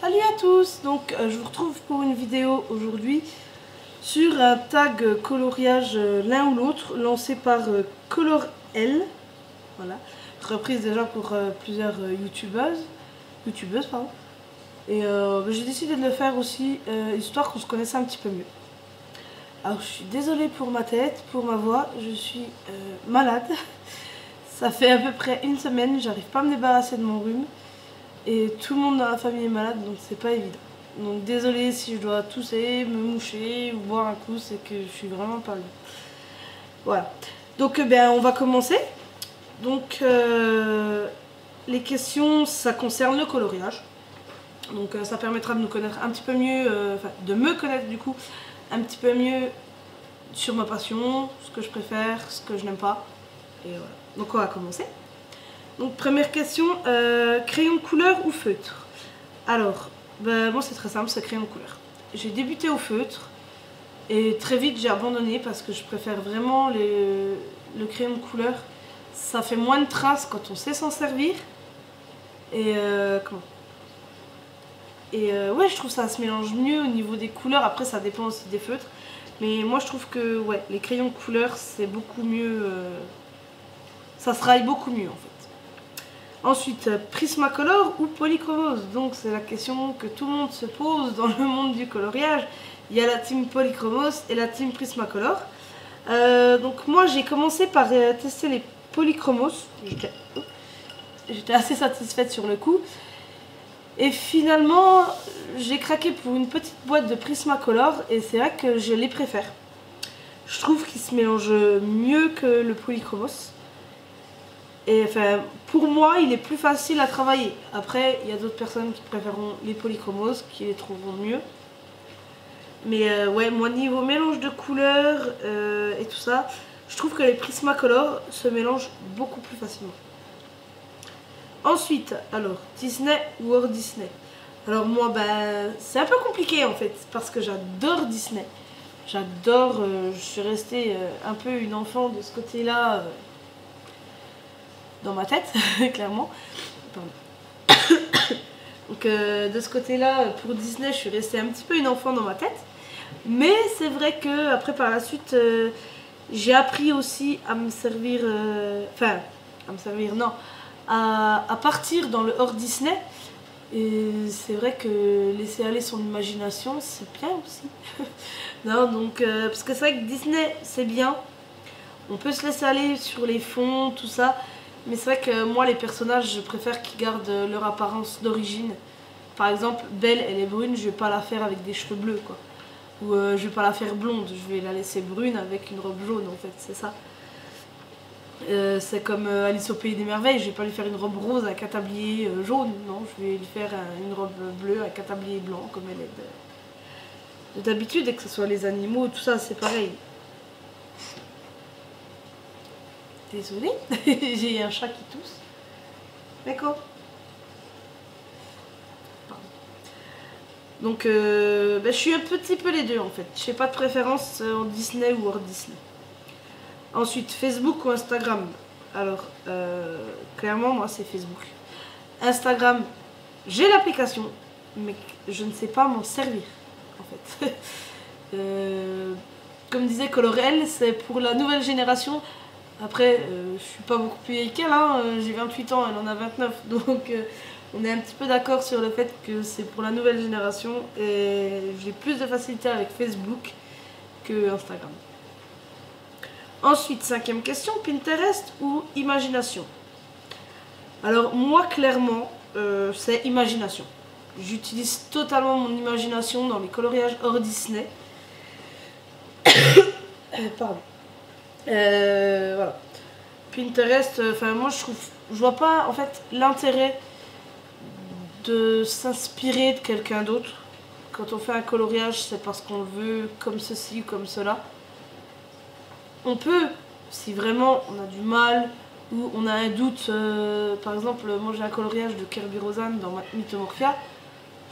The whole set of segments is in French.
Salut à tous, donc je vous retrouve pour une vidéo aujourd'hui sur un tag coloriage l'un ou l'autre lancé par ColorL, voilà, reprise déjà pour plusieurs youtubeuses pardon. Et j'ai décidé de le faire aussi histoire qu'on se connaisse un petit peu mieux. Alors je suis désolée pour ma tête, pour ma voix, je suis malade. Ça fait à peu près une semaine, j'arrive pas à me débarrasser de mon rhume. Et tout le monde dans la famille est malade, donc c'est pas évident. Donc désolé si je dois tousser, me moucher ou boire un coup, c'est que je suis vraiment pas bien. Voilà. Donc on va commencer. Donc les questions, ça concerne le coloriage. Donc ça permettra de nous connaître un petit peu mieux, de me connaître du coup un petit peu mieux sur ma passion, ce que je préfère, ce que je n'aime pas. Et voilà. Donc on va commencer. Donc première question, crayon de couleur ou feutre? Alors, moi c'est très simple, c'est crayon de couleur. J'ai débuté au feutre et très vite j'ai abandonné parce que je préfère vraiment le crayon de couleur. Ça fait moins de traces quand on sait s'en servir. Et ouais, je trouve ça se mélange mieux au niveau des couleurs. Après ça dépend aussi des feutres. Mais moi je trouve que ouais, les crayons de couleur c'est beaucoup mieux. Ça se raille beaucoup mieux en fait. Ensuite, Prismacolor ou Polychromos? Donc c'est la question que tout le monde se pose dans le monde du coloriage. Il y a la team Polychromos et la team Prismacolor. Donc moi j'ai commencé par tester les Polychromos. J'étais assez satisfaite sur le coup. Et finalement j'ai craqué pour une petite boîte de Prismacolor et c'est vrai que je les préfère. Je trouve qu'ils se mélangent mieux que le Polychromos. Et enfin, pour moi, il est plus facile à travailler. Après, il y a d'autres personnes qui préféreront les polychromos, qui les trouveront mieux. Mais ouais, moi, niveau mélange de couleurs et tout ça, je trouve que les Prismacolor se mélangent beaucoup plus facilement. Ensuite, alors, Disney ou hors Disney? Alors moi, c'est un peu compliqué en fait, parce que j'adore Disney. J'adore, je suis restée un peu une enfant de ce côté-là. Dans ma tête, clairement. Donc de ce côté-là, pour Disney, je suis restée un petit peu une enfant dans ma tête. Mais c'est vrai que après par la suite, j'ai appris aussi à me servir, non, à partir dans le hors Disney. Et c'est vrai que laisser aller son imagination, c'est bien aussi. Non, donc parce que c'est vrai que Disney, c'est bien. On peut se laisser aller sur les fonds, tout ça. Mais c'est vrai que moi, les personnages, je préfère qu'ils gardent leur apparence d'origine. Par exemple, Belle, elle est brune, je vais pas la faire avec des cheveux bleus, quoi. Ou je vais pas la faire blonde, je vais la laisser brune avec une robe jaune, en fait, c'est ça. C'est comme Alice au Pays des Merveilles, je vais pas lui faire une robe rose avec un tablier jaune, non, je vais lui faire une robe bleue avec un tablier blanc, comme elle est d'habitude, et que ce soit les animaux, tout ça, c'est pareil. Désolée, j'ai un chat qui tousse. D'accord. Donc, je suis un petit peu les deux en fait. Je n'ai pas de préférence en Disney ou hors Disney. Ensuite, Facebook ou Instagram? Alors, clairement, moi, c'est Facebook. Instagram, j'ai l'application, mais je ne sais pas m'en servir, en fait. Comme disait ColorL, c'est pour la nouvelle génération. Après, je suis pas beaucoup plus vieille qu'elle, hein, j'ai 28 ans, elle en a 29, donc on est un petit peu d'accord sur le fait que c'est pour la nouvelle génération et j'ai plus de facilité avec Facebook que Instagram. Ensuite, cinquième question, Pinterest ou imagination? Alors moi, clairement, c'est imagination. J'utilise totalement mon imagination dans les coloriages hors Disney. Pardon. Voilà. Pinterest, moi je vois pas en fait l'intérêt de s'inspirer de quelqu'un d'autre. Quand on fait un coloriage, c'est parce qu'on veut comme ceci ou comme cela. On peut, si vraiment on a du mal ou on a un doute, par exemple, moi j'ai un coloriage de Kerby Rosan dans Mythomorphia.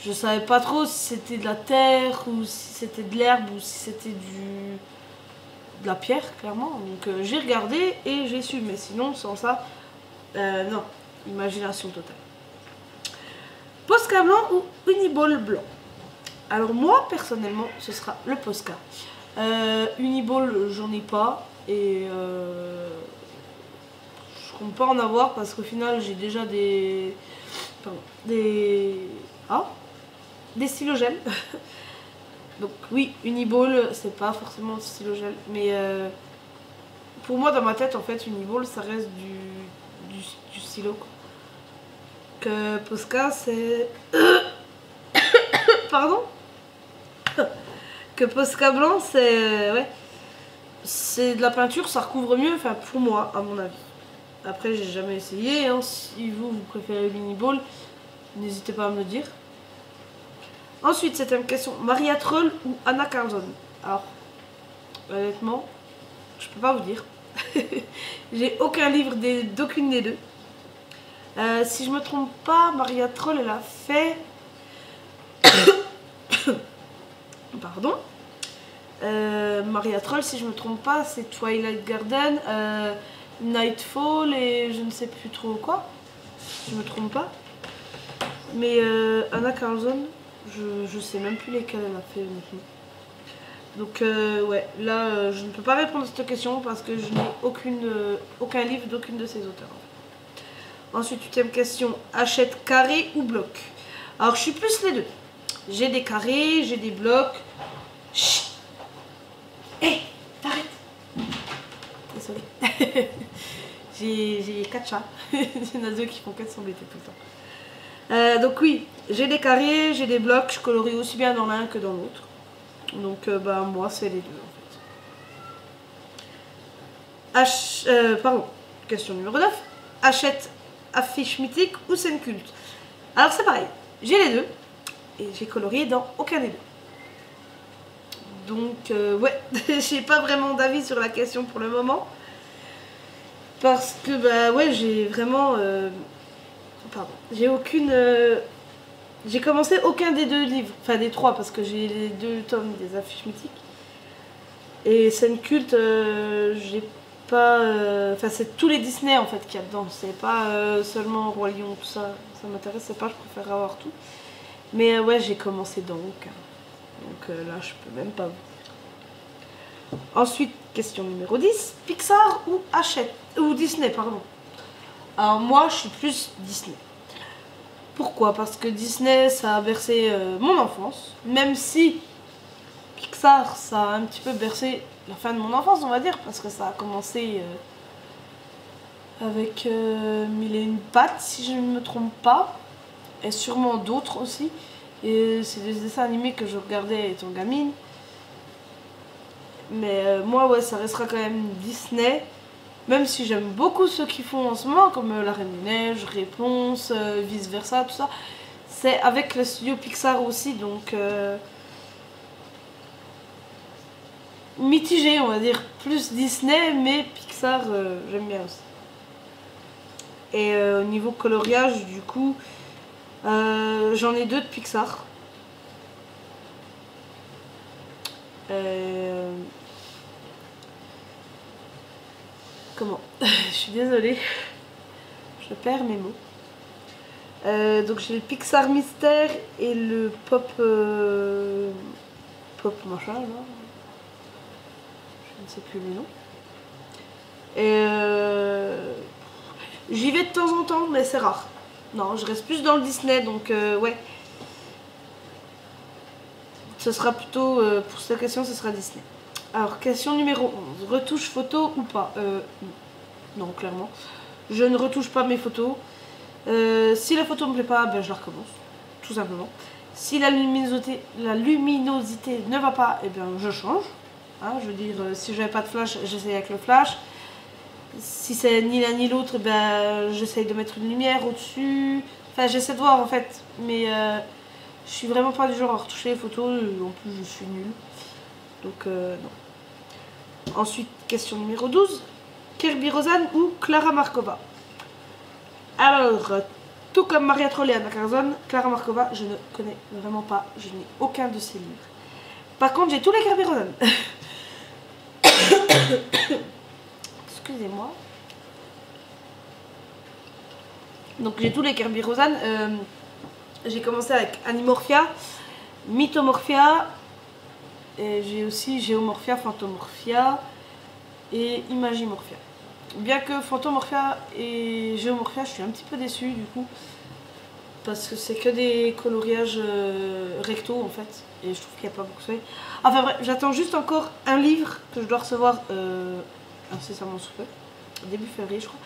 Je savais pas trop si c'était de la terre ou si c'était de l'herbe ou si c'était de la pierre, clairement. Donc j'ai regardé et j'ai su, mais sinon sans ça, non, imagination totale. Posca blanc ou Uniball blanc? Alors moi, personnellement, ce sera le Posca. Uniball, j'en ai pas. Et je compte pas en avoir parce qu'au final, j'ai déjà des... Pardon, des stylogels. Donc oui, Uniball, c'est pas forcément stylogel. Mais pour moi, dans ma tête, en fait, Uniball, ça reste du stylo, quoi. Que Posca, c'est... Pardon. Que Posca blanc, c'est... ouais. C'est de la peinture, ça recouvre mieux, enfin pour moi, à mon avis. Après, j'ai jamais essayé, hein. Si vous préférez l'Uniball, n'hésitez pas à me le dire. Ensuite, c'était une question, Maria Troll ou Anna Carlson? Alors, honnêtement, je peux pas vous dire. J'ai aucun livre d'aucune des deux. Si je me trompe pas, Maria Troll, elle a fait... Pardon. Maria Troll, si je me trompe pas, c'est Twilight Garden, Nightfall et je ne sais plus trop quoi. Si je me trompe pas. Mais Anna Carlson, je sais même plus lesquelles elle a fait honnêtement. Donc ouais, là je ne peux pas répondre à cette question parce que je n'ai aucun livre d'aucune de ces auteurs. Ensuite, 8ème question, achète carré ou bloc? Alors je suis plus les deux. J'ai des carrés, j'ai des blocs. Chut. Hé, t'arrêtes. Désolée. J'ai 4 chats. Il y en a 2 qui font 4 s'embêter tout le temps. Donc oui, j'ai des carrés, j'ai des blocs. Je colorie aussi bien dans l'un que dans l'autre. Donc bah moi c'est les deux en fait. Pardon, question numéro 9. Achète affiche mythique ou scène culte? Alors c'est pareil, j'ai les deux. Et j'ai colorié dans aucun des deux. Donc ouais, j'ai pas vraiment d'avis sur la question pour le moment. Parce que bah ouais, j'ai vraiment... pardon, j'ai aucune... j'ai commencé aucun des deux livres, enfin des trois parce que j'ai les 2 tomes des affiches mythiques. Et scène culte, j'ai pas... Enfin c'est tous les Disney en fait qu'il y a dedans, c'est pas seulement Roi Lion, tout ça, ça m'intéresse pas, je préfère avoir tout. Mais ouais, j'ai commencé dans aucun. Donc là, je peux même pas vous dire. Ensuite, question numéro 10. Pixar ou ou Disney, pardon. Alors moi, je suis plus Disney. Pourquoi? Parce que Disney, ça a bercé mon enfance. Même si Pixar, ça a un petit peu bercé la fin de mon enfance, on va dire. Parce que ça a commencé avec Mille et une pattes, si je ne me trompe pas. Et sûrement d'autres aussi. Et c'est des dessins animés que je regardais étant gamine. Mais moi, ouais, ça restera quand même Disney. Même si j'aime beaucoup ceux qui font en ce moment, comme La Reine des Neiges, Réponse, Vice Versa, tout ça. C'est avec le studio Pixar aussi, donc... mitigé, on va dire. Plus Disney, mais Pixar, j'aime bien aussi. Et au niveau coloriage, du coup... j'en ai 2 de Pixar. Comment? Je suis désolée. Je perds mes mots. Donc j'ai le Pixar Mystère et le Pop... Pop machin là. Je ne sais plus le nom. Et j'y vais de temps en temps, mais c'est rare. Non, je reste plus dans le Disney, donc ouais. Ce sera plutôt, pour cette question, ce sera Disney. Alors, question numéro 11. Retouche photo ou pas? Non, clairement. Je ne retouche pas mes photos. Si la photo me plaît pas, ben, je la recommence. Tout simplement. Si la luminosité ne va pas, eh bien, je change. Hein, je veux dire, si je n'avais pas de flash, j'essaye avec le flash. Si c'est ni l'un ni l'autre, ben, j'essaye de mettre une lumière au-dessus. Enfin, j'essaie de voir en fait. Mais je suis vraiment pas du genre à retoucher les photos. En plus, je suis nulle. Donc, non. Ensuite, question numéro 12. Kirby Rosanne ou Clara Markova? Alors, tout comme Maria Troll et Anna Carlson, Clara Markova, je ne connais vraiment pas. Je n'ai aucun de ses livres. Par contre, j'ai tous les Kirby Rosanne. Excusez-moi. Donc j'ai tous les Kirby Rosanne. j'ai commencé avec Animorphia, Mythomorphia, et j'ai aussi Géomorphia, Phantomorphia et Imagimorphia. Bien que Phantomorphia et Géomorphia, je suis un petit peu déçue du coup. Parce que c'est que des coloriages recto en fait. Et je trouve qu'il n'y a pas beaucoup de soleil. Enfin bref, j'attends juste encore un livre que je dois recevoir incessamment sous peu. Début février je crois.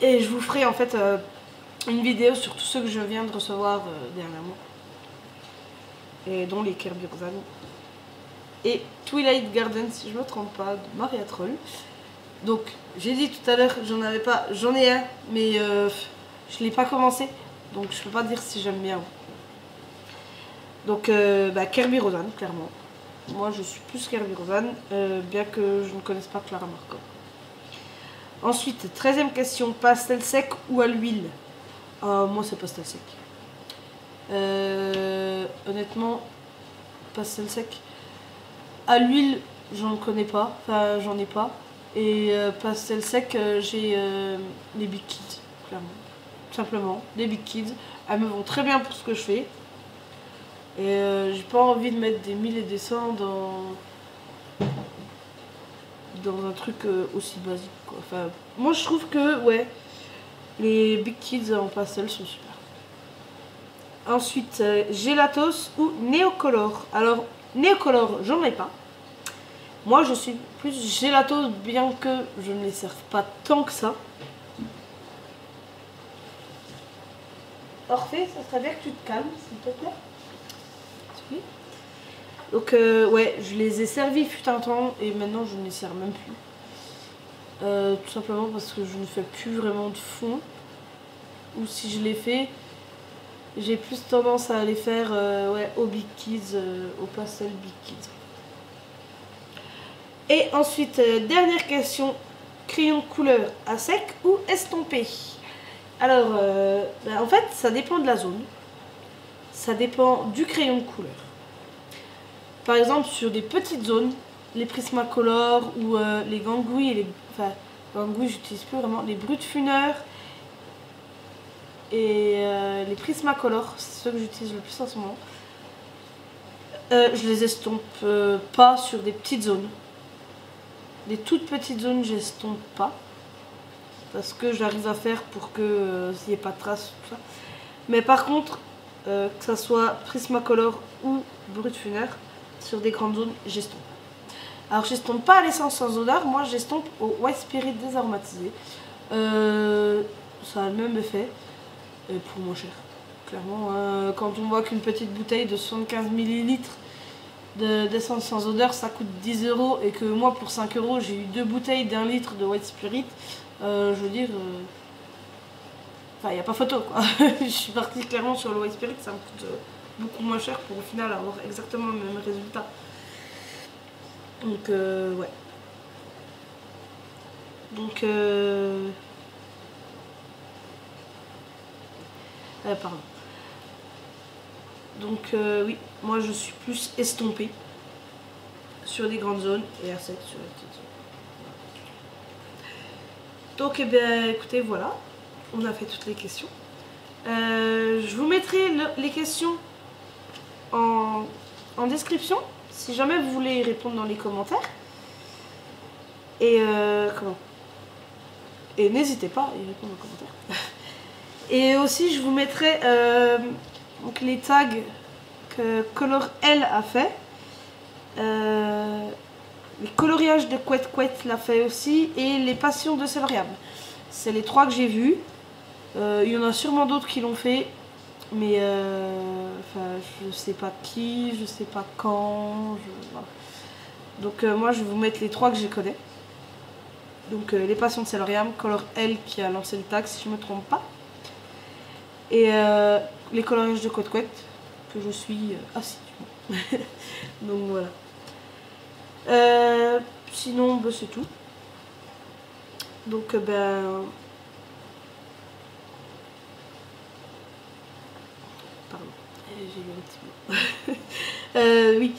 Et je vous ferai en fait une vidéo sur tous ceux que je viens de recevoir dernièrement. Et dont les Kirby Rosan. Et Twilight Garden si je me trompe pas, de Maria Troll. Donc j'ai dit tout à l'heure j'en avais pas, j'en ai un mais je l'ai pas commencé. Donc je peux pas dire si j'aime bien. Donc Kirby Rosan clairement. Moi je suis plus Kirby Rosan, bien que je ne connaisse pas Clara Markov. Ensuite, 13e question, pastel sec ou à l'huile? Moi c'est pastel sec. Honnêtement, pastel sec. À l'huile, j'en connais pas, enfin j'en ai pas. Et pastel sec, j'ai les Big Kids, clairement. Tout simplement, les Big Kids. Elles me vont très bien pour ce que je fais. Et j'ai pas envie de mettre des 1000 et des 100 dans un truc aussi basique quoi. Enfin, moi je trouve que ouais, les Big Kids en pastel sont super. Ensuite, Gelatos ou Neocolor. Alors, Neocolor, j'en ai pas. Moi je suis plus Gelatos, bien que je ne les serve pas tant que ça. Orphée, ça serait bien que tu te calmes, s'il te plaît. Donc ouais, je les ai servis fut un temps et maintenant je ne les sers même plus. Tout simplement parce que je ne fais plus vraiment de fond. Ou si je les fais, j'ai plus tendance à les faire ouais, aux Big Kids, au pastel Big Kids. Et ensuite, dernière question, crayon de couleur à sec ou estompé? Alors, en fait, ça dépend de la zone. Ça dépend du crayon de couleur. Par exemple, sur des petites zones, les Prismacolor ou les Gangui et les... Enfin, Gangui, j'utilise plus vraiment. Les Brutfuner et les Prismacolor, c'est ceux que j'utilise le plus en ce moment. Je les estompe pas sur des petites zones. Des toutes petites zones, j'estompe pas. Parce que j'arrive à faire pour que s'il n'y ait pas de traces, tout ça. Mais par contre, que ça soit Prismacolor ou Brutfuner, sur des grandes zones, j'estompe. Alors j'estompe pas à l'essence sans odeur, moi j'estompe au White Spirit désaromatisé. Ça a le même effet, et pour moins cher. Clairement, quand on voit qu'une petite bouteille de 75 ml d'essence sans odeur, ça coûte 10 € et que moi pour 5 € j'ai eu 2 bouteilles d'1 litre de White Spirit, je veux dire... Enfin, il n'y a pas photo quoi. Je suis partie clairement sur le White Spirit, ça me coûte beaucoup moins cher pour au final avoir exactement le même résultat. Donc ouais. Donc pardon. Donc oui, moi je suis plus estompée sur des grandes zones et à sec sur les petites zones. Donc eh bien écoutez, voilà, on a fait toutes les questions. Je vous mettrai les questions en description si jamais vous voulez y répondre dans les commentaires. Et et n'hésitez pas à y répondre en commentaire. Et aussi je vous mettrai donc les tags que Color L a fait. Les coloriages de Couette Couette l'a fait aussi. Et les passions de Celoriam. C'est les 3 que j'ai vus. Il y en a sûrement d'autres qui l'ont fait. Mais enfin, je sais pas qui, je sais pas quand. Voilà. Donc moi je vais vous mettre les 3 que je connais. Donc les passions de Celoriam, Color L qui a lancé le tag si je me trompe pas. Et les coloriages de Couette Couette que je suis assidue. Donc voilà. Sinon bah, c'est tout. Donc ben... Pardon, j'ai eu un petit mot. Oui.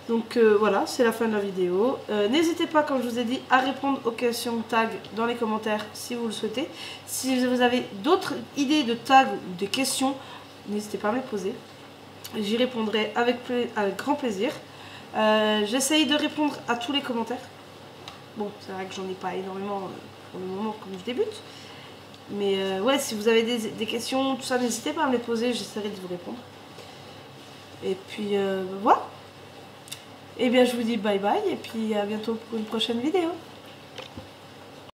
Donc voilà, c'est la fin de la vidéo. N'hésitez pas, comme je vous ai dit, à répondre aux questions tag dans les commentaires si vous le souhaitez. Si vous avez d'autres idées de tags ou des questions, n'hésitez pas à me les poser. J'y répondrai avec grand plaisir. J'essaye de répondre à tous les commentaires. Bon, c'est vrai que j'en ai pas énormément pour le moment comme je débute. Mais ouais, si vous avez des questions, tout ça, n'hésitez pas à me les poser, j'essaierai de vous répondre. Et puis voilà. Et bien je vous dis bye bye et puis à bientôt pour une prochaine vidéo.